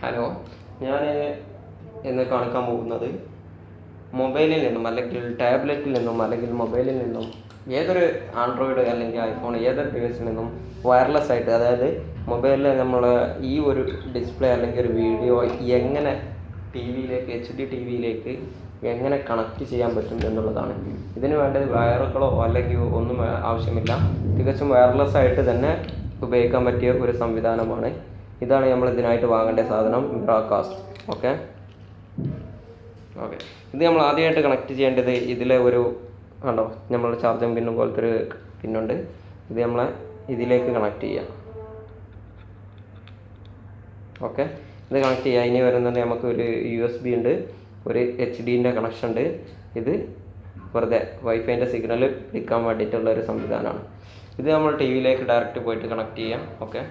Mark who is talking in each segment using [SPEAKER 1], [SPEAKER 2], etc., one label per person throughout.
[SPEAKER 1] Hello, ഞാൻ ഇന്ന് കാണിക്കാൻ പോകുന്നത് മൊബൈലിൽ നിന്നും അല്ലെങ്കിൽ ടാബ്ലറ്റിൽ നിന്നും അല്ലെങ്കിൽ മൊബൈലിൽ നിന്നും ഏതൊരു ആൻഡ്രോയിഡ് അല്ലെങ്കിൽ ഐഫോൺ ഏതൊരു ഡിവൈസിൽ നിന്നും വയർലെസ് ആയിട്ട്, അതായത് മൊബൈലിൽ നമ്മൾ ഈ ഒരു ഡിസ്പ്ലേ അല്ലെങ്കിൽ ഒരു വീഡിയോ എങ്ങനെ ടി വിയിലേക്ക്, എച്ച് ഡി ടി വിയിലേക്ക് എങ്ങനെ കണക്റ്റ് ചെയ്യാൻ പറ്റും എന്നുള്ളതാണ്. ഇതിന് വേണ്ടത് വയറുകളോ അല്ലെങ്കിൽ ഒന്നും ആവശ്യമില്ല. തികച്ചും വയർലെസ് ആയിട്ട് തന്നെ ഉപയോഗിക്കാൻ പറ്റിയ ഒരു സംവിധാനമാണ്. ഇതാണ് നമ്മൾ ഇതിനായിട്ട് വാങ്ങേണ്ട സാധനം, മിറാകാസ്റ്റ്. ഓക്കെ, ഇത് നമ്മൾ ആദ്യമായിട്ട് കണക്ട് ചെയ്യേണ്ടത് ഇതിലെ ഒരു കണ്ടോ, നമ്മൾ ചാർജിങ് പിന്നും പോലത്തെ ഒരു പിന്നുണ്ട്. ഇത് നമ്മളെ ഇതിലേക്ക് കണക്ട് ചെയ്യാം. ഓക്കെ, ഇത് കണക്ട് ചെയ്യുക. ഇനി വരുന്നത് നമുക്ക് ഒരു USB ഉണ്ട്, ഒരു HDൻ്റെ കണക്ഷൻ ഉണ്ട്. ഇത് വെറുതെ വൈഫൈൻ്റെ സിഗ്നൽ പിടിക്കാൻ വേണ്ടിയിട്ടുള്ള ഒരു സംവിധാനമാണ്. ഇത് നമ്മൾ ടി വിയിലേക്ക് ഡയറക്റ്റ് പോയിട്ട് കണക്ട് ചെയ്യാം. ഓക്കെ,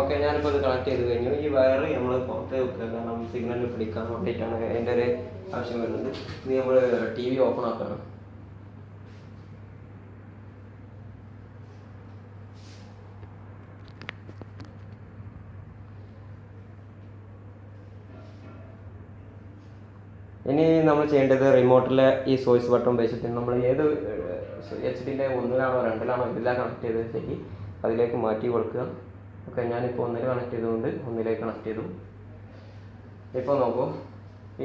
[SPEAKER 1] ഓക്കെ, ഞാനിപ്പോൾ ഇത് കണക്ട് ചെയ്ത് കഴിഞ്ഞു. ഈ വയർ നമ്മൾ പുറത്ത് വെക്കുക, കാരണം സിഗ്നൽ പിടിക്കാൻ വേണ്ടിയിട്ടാണ് അതിൻ്റെ ഒരു ആവശ്യം വരുന്നത്. ഇത് നമ്മൾ ടി വി ഓപ്പൺ ആക്കണം. ഇനി നമ്മൾ ചെയ്യേണ്ടത് റിമോട്ടിലെ ഈ സോഴ്സ് ബട്ടൺ ഉപയോഗിച്ചിട്ട് നമ്മൾ ഏത് HDൻ്റെ ഒന്നിലാണോ രണ്ടിലാണോ ഇതിലാണ് കണക്ട് ചെയ്ത് ശരി അതിലേക്ക് മാറ്റി കൊടുക്കുക. ഓക്കെ, ഞാനിപ്പോൾ ഒന്നിൽ കണക്ട് ചെയ്തുകൊണ്ട് ഒന്നിലേക്ക് കണക്ട് ചെയ്തു. ഇപ്പോൾ നോക്കൂ,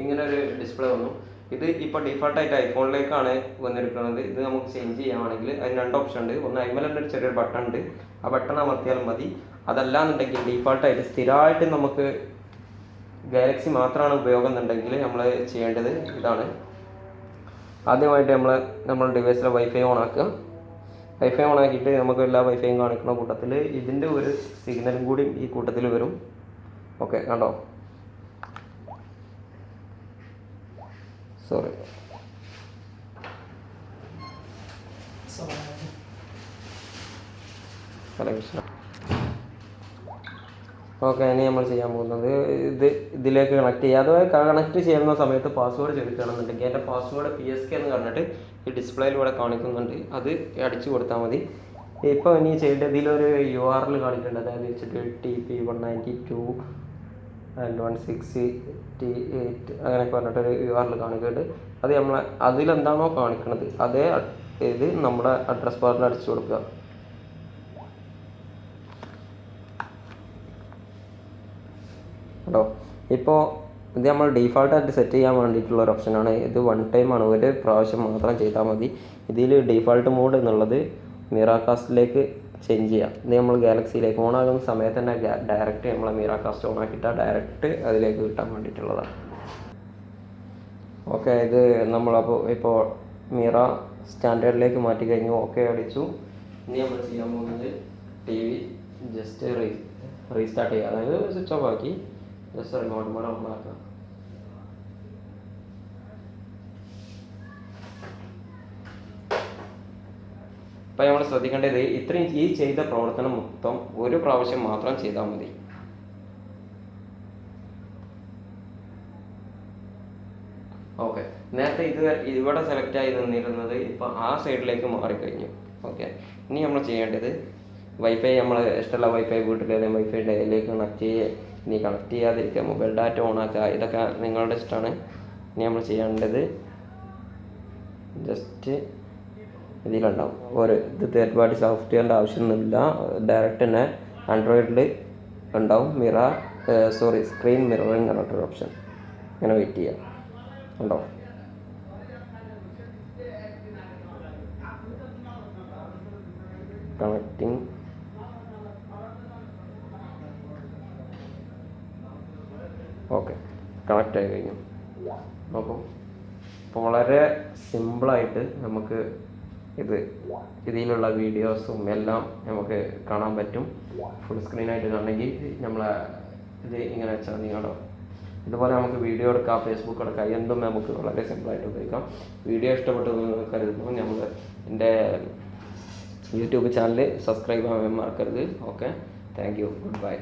[SPEAKER 1] ഇങ്ങനെ ഒരു ഡിസ്പ്ലേ വന്നു. ഇത് ഇപ്പോൾ ഡിഫോൾട്ടായിട്ട് ഐഫോണിലേക്കാണ് വന്നിരിക്കുന്നത്. ഇത് നമുക്ക് ചേഞ്ച് ചെയ്യുകയാണെങ്കിൽ അതിന് രണ്ട് ഓപ്ഷൻ ഉണ്ട്. ഒന്ന് അതിന്മേൽ ഒരു ചെറിയൊരു ബട്ടൺ ഉണ്ട്, ആ ബട്ടൺ അമർത്തിയാൽ മതി. അതല്ലാന്നുണ്ടെങ്കിൽ ഡിഫോൾട്ടായിട്ട് സ്ഥിരമായിട്ട് നമുക്ക് ഗാലക്സി മാത്രമാണ് ഉപയോഗം എന്നുണ്ടെങ്കിൽ നമ്മൾ ചെയ്യേണ്ടത് ഇതാണ്. ആദ്യമായിട്ട് നമ്മൾ ഡിവൈസിലെ വൈഫൈ ഓൺ ആക്കുക. വൈഫൈ ഓൺ ആക്കിയിട്ട് നമുക്ക് എല്ലാ വൈഫൈയും കാണിക്കുന്ന കൂട്ടത്തിൽ ഇതിൻ്റെ ഒരു സിഗ്നലും കൂടി ഈ കൂട്ടത്തിൽ വരും. ഓക്കെ, കണ്ടോ, സോറി കൃഷ്ണ. ഓക്കെ, ഇനി നമ്മൾ ചെയ്യാൻ പോകുന്നത് ഇതിലേക്ക് കണക്ട് ചെയ്യുക. അഥവാ കണക്ട് ചെയ്യുന്ന സമയത്ത് പാസ്വേഡ് ചോദിക്കുകയാണെന്നുണ്ടെങ്കിൽ എൻ്റെ പാസ്വേഡ് PSK എന്ന് പറഞ്ഞിട്ട് ഈ ഡിസ്പ്ലേയിൽ ഇവിടെ കാണിക്കുന്നുണ്ട്, അത് അടിച്ചു കൊടുത്താൽ മതി. ഇപ്പോൾ ഇനി ചെയ്യേണ്ട ഇതിലൊരു URL കാണിക്കുന്നുണ്ട്, അതായത് HTTP 192.168 അങ്ങനെയൊക്കെ പറഞ്ഞിട്ടൊരു URL കാണിക്കുന്നുണ്ട്. അത് അതിലെന്താണോ കാണിക്കുന്നത് അതേ ഇത് നമ്മുടെ അഡ്രസ് ബാറിൽ അടിച്ചു കൊടുക്കുക. കേട്ടോ, ഇപ്പോൾ ഇത് നമ്മൾ ഡീഫാൾട്ടായിട്ട് സെറ്റ് ചെയ്യാൻ വേണ്ടിയിട്ടുള്ള ഒരു ഓപ്ഷനാണ്. ഇത് വൺ ടൈം ആണ്, ഒരു പ്രാവശ്യം മാത്രം ചെയ്താൽ മതി. ഇതിൽ ഡീഫാൾട്ട് മോഡ് എന്നുള്ളത് മിറാകാസ്റ്റിലേക്ക് ചേഞ്ച് ചെയ്യാം. ഇത് നമ്മൾ ഗാലക്സിയിലേക്ക് ഓൺ ആകുന്ന സമയത്ത് തന്നെ ഡയറക്റ്റ് നമ്മളെ മിറാകാസ്റ്റ് ഓൺ ആക്കിയിട്ടാൽ ഡയറക്റ്റ് അതിലേക്ക് കിട്ടാൻ വേണ്ടിയിട്ടുള്ളതാണ്. ഓക്കെ, ഇത് നമ്മളപ്പോൾ ഇപ്പോൾ മിറ സ്റ്റാൻഡേർഡിലേക്ക് മാറ്റി കഴിഞ്ഞു. ഓക്കെ അടിച്ചു. ഇനി നമ്മൾ ചെയ്യാൻ പോകുന്നത് TV ജസ്റ്റ് റീസ്റ്റാർട്ട് ചെയ്യുക, അതായത് സ്വിച്ച് ഓഫ് ആക്കി ജസ്റ്റ് റിമോട്ട് മോഡ് ഓൺ ആക്കുക. അപ്പം നമ്മൾ ശ്രദ്ധിക്കേണ്ടത് ഇത്രയും ഈ ചെയ്ത പ്രവർത്തനം മൊത്തം ഒരു പ്രാവശ്യം മാത്രം ചെയ്താൽ മതി. ഓക്കെ, നേരത്തെ ഇവിടെ സെലക്ട് ആയി നിന്നിരുന്നത് ഇപ്പം ആ സൈഡിലേക്ക് മാറിക്കഴിഞ്ഞു. ഓക്കെ, ഇനി നമ്മൾ ചെയ്യേണ്ടത് വൈഫൈ, നമ്മൾ ഇഷ്ടമുള്ള വൈഫൈ വീട്ടിലേതെങ്കിലും വൈഫൈ ഡേയിലേക്ക് കണക്ട് ചെയ്യുക. ഇനി കണക്ട് ചെയ്യാതിരിക്കുക, മൊബൈൽ ഡാറ്റ ഓൺ ആക്കുക, ഇതൊക്കെ നിങ്ങളുടെ ഇഷ്ടമാണ്. ഇനി നമ്മൾ ചെയ്യേണ്ടത് ജസ്റ്റ് ഇതിലുണ്ടാവും ഇത് തേർഡ് പാർട്ടി സോഫ്റ്റ്വെയറിൻ്റെ ആവശ്യമൊന്നുമില്ല, ഡയറക്റ്റ് തന്നെ ആൻഡ്രോയിഡിൽ ഉണ്ടാവും സ്ക്രീൻ മിററിങ് പറഞ്ഞിട്ടൊരു ഓപ്ഷൻ. ഇങ്ങനെ വെയിറ്റ് ചെയ്യാം, ഉണ്ടോ? കണക്റ്റിംഗ് ഓക്കെ, കണക്റ്റ് ആയി കഴിഞ്ഞു. നോക്കൂ, അപ്പോൾ വളരെ സിമ്പിളായിട്ട് നമുക്ക് ഇതിലുള്ള വീഡിയോസും എല്ലാം നമുക്ക് കാണാൻ പറ്റും. ഫുൾ സ്ക്രീനായിട്ട് കാണണമെങ്കിൽ നമ്മളെ ഇത് ഇങ്ങനെ വെച്ചാൽ നിങ്ങളോ ഇതുപോലെ നമുക്ക് വീഡിയോ എടുക്കാം, ഫേസ്ബുക്ക് എടുക്കാം, എന്തും നമുക്ക് വളരെ സിമ്പിളായിട്ട് ഉപയോഗിക്കാം. വീഡിയോ ഇഷ്ടപ്പെട്ടു കരുതുന്നു. നമ്മൾ എൻ്റെ യൂട്യൂബ് ചാനൽ സബ്സ്ക്രൈബ് ചെയ്യാൻ മറക്കരുത്. Okay, thank you, good bye.